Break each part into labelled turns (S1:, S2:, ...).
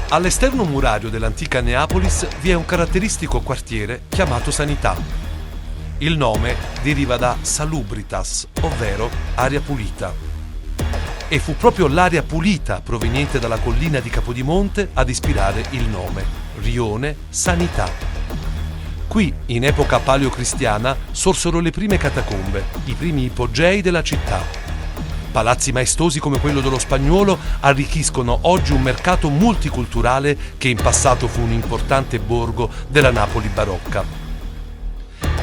S1: All'esterno murario dell'antica Neapolis vi è un caratteristico quartiere chiamato Sanità. Il nome deriva da salubritas, ovvero aria pulita. E fu proprio l'aria pulita proveniente dalla collina di Capodimonte ad ispirare il nome, Rione Sanità. Qui, in epoca paleocristiana, sorsero le prime catacombe, i primi ipogei della città. Palazzi maestosi come quello dello Spagnuolo arricchiscono oggi un mercato multiculturale che in passato fu un importante borgo della Napoli barocca.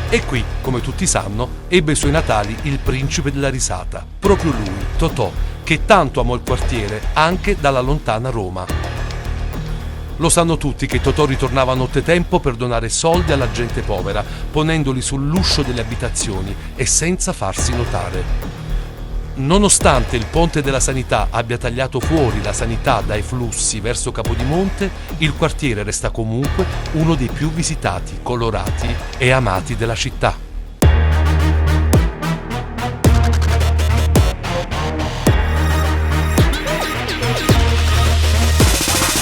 S1: E qui, come tutti sanno, ebbe i suoi natali il principe della risata, proprio lui, Totò, che tanto amò il quartiere anche dalla lontana Roma. Lo sanno tutti che Totò ritornava a nottetempo per donare soldi alla gente povera, ponendoli sull'uscio delle abitazioni e senza farsi notare. Nonostante il ponte della Sanità abbia tagliato fuori la sanità dai flussi verso Capodimonte, il quartiere resta comunque uno dei più visitati, colorati e amati della città.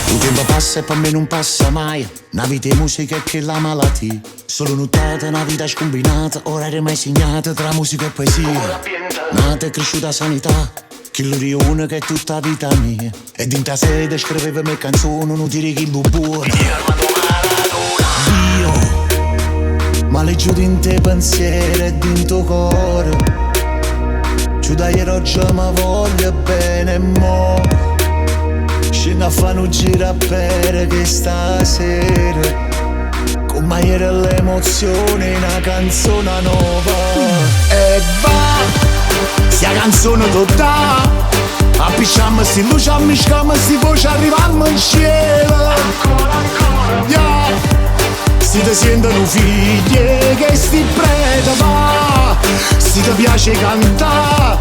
S2: Il tempo passa e per me non passa mai. Una vita di musica e che la malattia. Solo nottata, una vita scombinata, orari mai segnata tra musica e poesia. Nata e cresciuta a Sanità, che lo rione che è tutta vita mia. E dinta sede scriveva me canzoni, non dire che lo buono. Dio, ma leggio di te pensieri e di tuo cuore. Ci dai oggi ma voglio bene mo'. Scendo a fare un giro a bere che stasera come ieri l'emozione una canzone nuova. E va, sia canzone tutta appicciamo si luce, ammisciamo si voce, arriviamo in cielo. Yeah. Si ti sentono figli che sti prete va. Si ti piace cantare,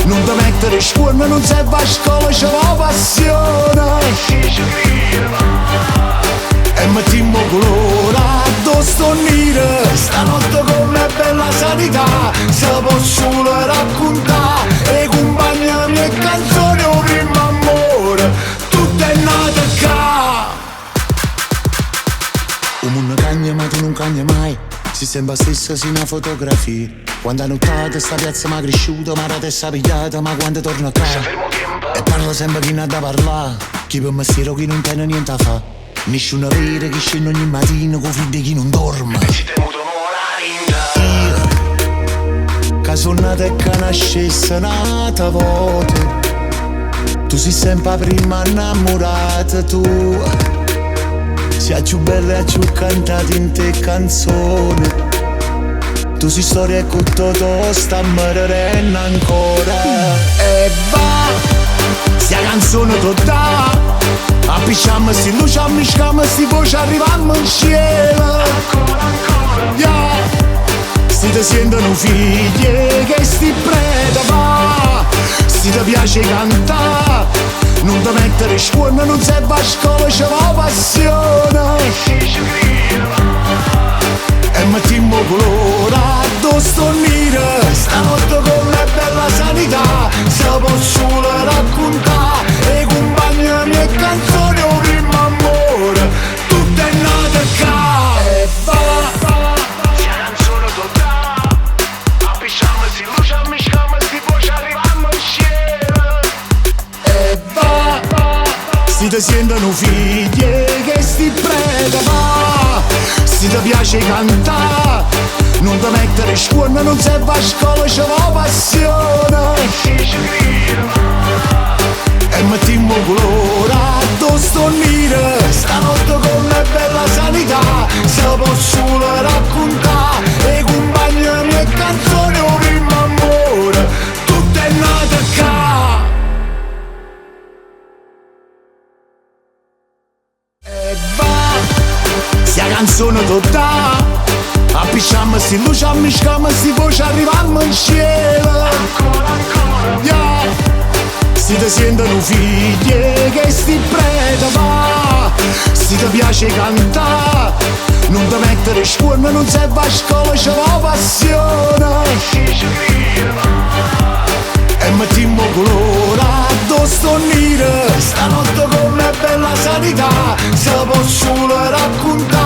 S2: non ti mettere scuola, non serve a scuola, c'è la passione. E mettiamo colore addosso nero. Stanotte come bella Sanità se posso solo raccontare. E compagna mia canzone o primo amore, tutto è nato qua. Un mondo cagna ma tu non cagna mai. Si sembra stesso sì una fotografia. Quando a nottata sta piazza mi ha cresciuto, ma la testa pigliata, ma quando torno a casa e parla sempre chi non ha da parlare. Chi per mestiere chi non tiene niente a fa. Nessuno vede che scende ogni mattino con figli chi non dorme. Io, che sono nata e che nascesse nata volta. Tu sei sempre prima innamorata tu. Sia più bella e più cantata in te canzoni. Tu sei storia e con Totò sta morendo ancora. E va, sia canzone tutta appicciamo si luce, ammisciamo si voce, arriviamo in cielo. Yeah. Si ti sentono figli che sti prete va. Si ti piace cantare, non ti mettere scuola, non serve a scuola, c'è la passione. E mettiamo colore addosso nero. Stanotte con la bella Sanità se posso solo raccontare. E compagna mia canzone o primo amore, tutto è nato qua. E va, sia canzone totale appicciamo si luce, ammisciamo si voce, arriviamo in cielo. E va, si ti sentono figli che sti prete va. Si ti piace cantare, non ti mettere scuola, non serve a scuola, c'è la passione. E mettiamo colore addosso nero. Stanotte con la bella Sanità se posso solo raccontare. E compagna mia canzone o primo amore, tutto è nato qua. E va, sia canzone tutta appicciamo si luce, ammisciamo si voce, arriviamo in cielo. Yeah. Si ti sentono figli che sti prete va. Si ti piace cantare, non ti mettere scuola, non serve a scuola, c'è la passione. E mettiamo colore addosso nero. Stanotte come bella Sanità solo raccontare